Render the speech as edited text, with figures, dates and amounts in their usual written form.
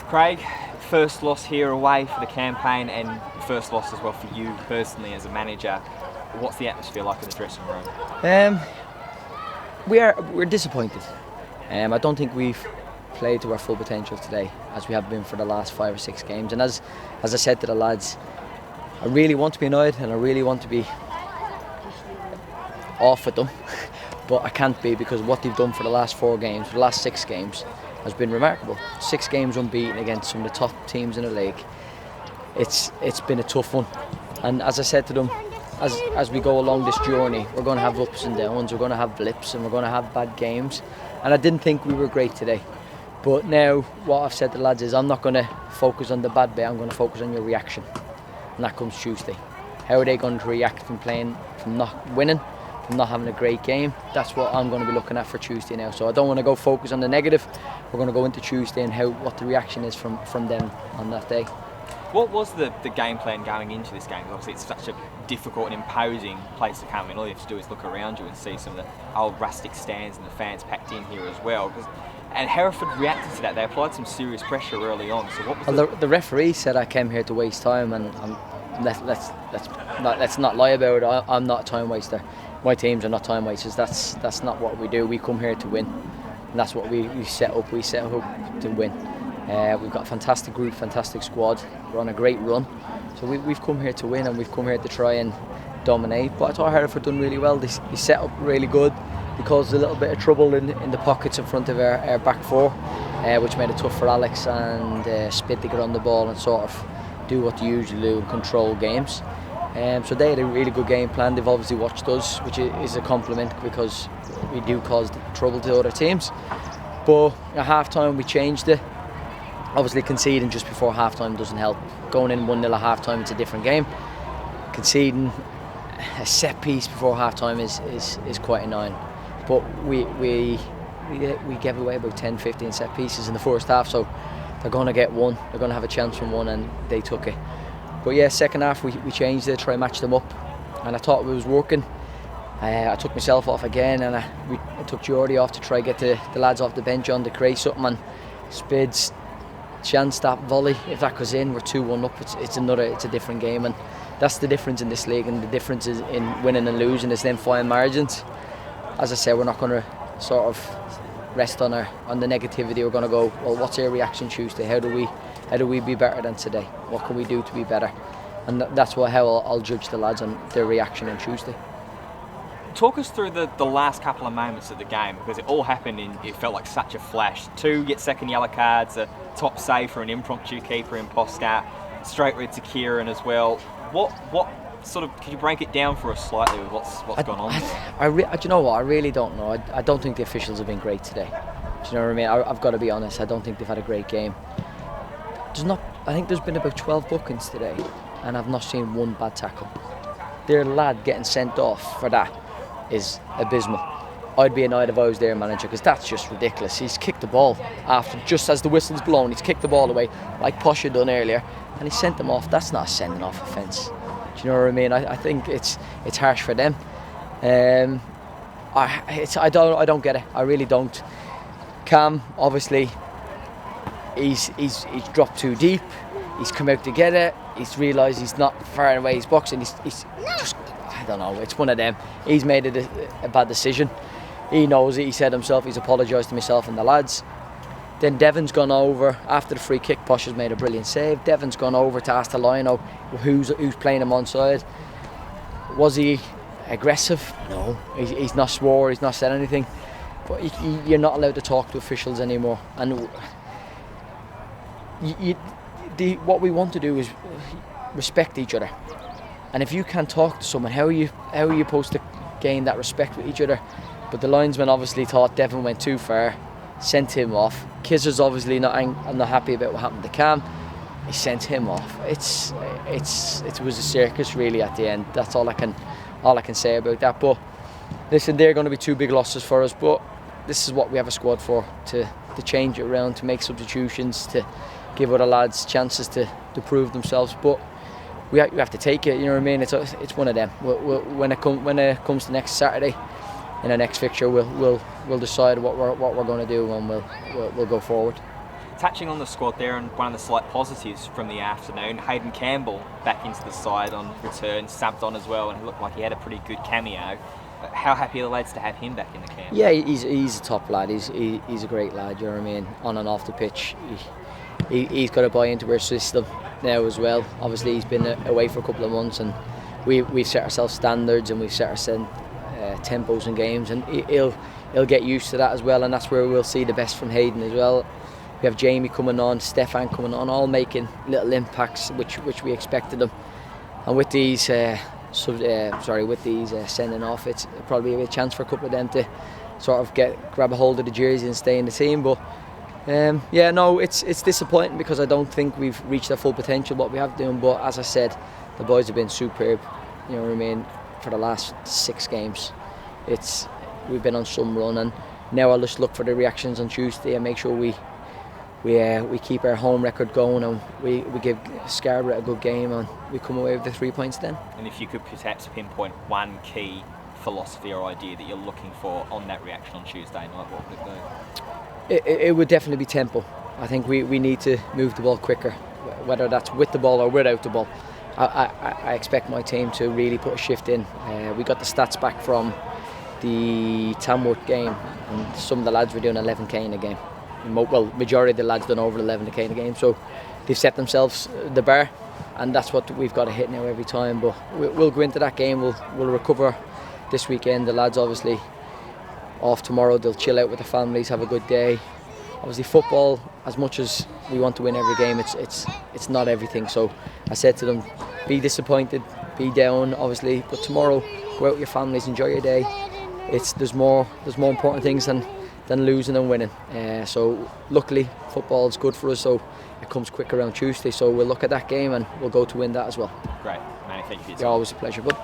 Craig, first loss here away for the campaign and first loss as well for you personally as a manager. What's the atmosphere like in the dressing room? We're disappointed. I don't think we've played to our full potential today, as we have been for the last 5 or 6 games. And as I said to the lads, I really want to be annoyed and I really want to be off at them, but I can't be, because what they've done for the last 4 games, for the last 6 games, has been remarkable. 6 games unbeaten against some of the top teams in the league. It's been a tough one, and as I said to them, as we go along this journey, we're going to have ups and downs, we're going to have blips, and we're going to have bad games. And I didn't think we were great today, but now what I've said to the lads is I'm not going to focus on the bad bit, I'm going to focus on your reaction, and that comes Tuesday. How are they going to react from playing, from not winning, from not having a great game? That's what I'm going to be looking at for Tuesday now. So I don't want to go focus on the negative. We're going to go into Tuesday and what the reaction is from them on that day. What was the game plan going into this game? Obviously it's such a difficult and imposing place to come in. All you have to do is look around you and see some of the old rustic stands and the fans packed in here as well. And Hereford reacted to that. They applied some serious pressure early on. So what was the referee said I came here to waste time, and let's not lie about it. I'm not a time waster. My teams are not time wasters. That's not what we do. We come here to win, and that's what we set up. We set up to win. We've got a fantastic group, fantastic squad. We're on a great run, so we've come here to win, and we've come here to try and dominate. But I thought Hereford done really well. They set up really good. They caused a little bit of trouble in the pockets in front of our back 4, which made it tough for Alex and Spit to get on the ball and sort of do what they usually do and control games. So they had a really good game plan. They've obviously watched us, which is a compliment, because we do cause trouble to other teams. But at half time we changed it. Obviously conceding just before half time doesn't help. Going in 1-0 at half time, it's a different game. Conceding a set piece before half time is quite annoying. But we gave away about 10-15 set pieces in the first half, so they're going to get one. They're going to have a chance from one, and they took it. But yeah, second half we changed it, try and match them up, and I thought it was working. I took myself off again, and I took Geordie off to try and get the lads off the bench on to create something. And Spids chance that volley, if that goes in, we're 2-1 up. It's a different game, and that's the difference in this league. And the difference is in winning and losing is them fine margins. As I said, we're not going to sort of rest on the negativity. We're going to go, well, what's our reaction Tuesday? How do we be better than today? What can we do to be better? And that's how I'll judge the lads on their reaction on Tuesday. Talk us through the last couple of moments of the game, because it all happened it felt like such a flash. 2 get second yellow cards, a top save for an impromptu keeper in Poscat, straight red to Kieran as well. What sort of, could you break it down for us slightly with what's gone on? Do you know what? I really don't know. I don't think the officials have been great today. Do you know what I mean? I've got to be honest. I don't think they've had a great game. I think there's been about 12 bookings today, and I've not seen one bad tackle. Their lad getting sent off for that is abysmal. I'd be annoyed if I was their manager, because that's just ridiculous. He's kicked the ball after, just as the whistle's blown, he's kicked the ball away like Posh had done earlier, and he sent them off. That's not a sending off offence. Do you know what I mean? I think it's harsh for them. I don't get it. I really don't. Cam, obviously, he's dropped too deep. He's come out to get it. He's realised he's not far away his box, and he's just, I don't know. It's one of them. He's made it a bad decision. He knows it. He said himself. He's apologised to myself and the lads. Then Devon's gone over after the free kick. Posh has made a brilliant save. Devon's gone over to ask the Lino who's playing him onside. Was he aggressive? No. He's not swore. He's not said anything. But you're not allowed to talk to officials anymore. And what we want to do is respect each other. And if you can't talk to someone, how are you supposed to gain that respect with each other? But the linesman obviously thought Devon went too far, sent him off. Kizzer's obviously not happy about what happened to Cam. He sent him off. It was a circus really at the end. That's all I can say about that. But listen, they're going to be 2 big losses for us. But this is what we have a squad for, to change it around, to make substitutions, to give other lads chances to prove themselves. But we have to take it. You know what I mean? It's one of them. When it comes to next Saturday, in our next fixture, we'll decide what we're going to do, and we'll go forward. touching on the squad there, and one of the slight positives from the afternoon, Hayden Campbell back into the side on return, subbed on as well, and looked like he had a pretty good cameo. How happy are the lads to have him back in the camp? Yeah, he's a top lad. He's a great lad. You know what I mean? On and off the pitch, he's got to buy into our system now as well. Obviously, he's been away for a couple of months, and we've set ourselves standards and we've set ourselves tempos in games, and he'll get used to that as well. And that's where we'll see the best from Hayden as well. We have Jamie coming on, Stefan coming on, all making little impacts, which we expected them. And with these sending off, it's probably a chance for a couple of them to sort of grab a hold of the jersey and stay in the team. But it's disappointing because I don't think we've reached our full potential what we have done. But as I said, the boys have been superb. You know what I mean? For the last 6 games, we've been on some run, and now I'll just look for the reactions on Tuesday and make sure we keep our home record going, and we give Scarborough a good game, and we come away with the 3 points then. And if you could perhaps pinpoint one key philosophy or idea that you're looking for on that reaction on Tuesday night, what would it be? It would definitely be tempo. I think we need to move the ball quicker, whether that's with the ball or without the ball. I expect my team to really put a shift in. We got the stats back from the Tamworth game, and some of the lads were doing 11k in a game. Well, majority of the lads done over 11k in a game, so they've set themselves the bar, and that's what we've got to hit now every time. But we'll go into that game, we'll recover this weekend. The lads obviously off tomorrow, they'll chill out with their families, have a good day. Obviously football, as much as we want to win every game, it's not everything. So I said to them, be disappointed, be down obviously, but tomorrow go out with your families, enjoy your day. There's more important things than losing and winning. So luckily football is good for us, so it comes quick around Tuesday, so we'll look at that game and we'll go to win that as well. Great, Manny, thank you for your time. It's always a pleasure, bud.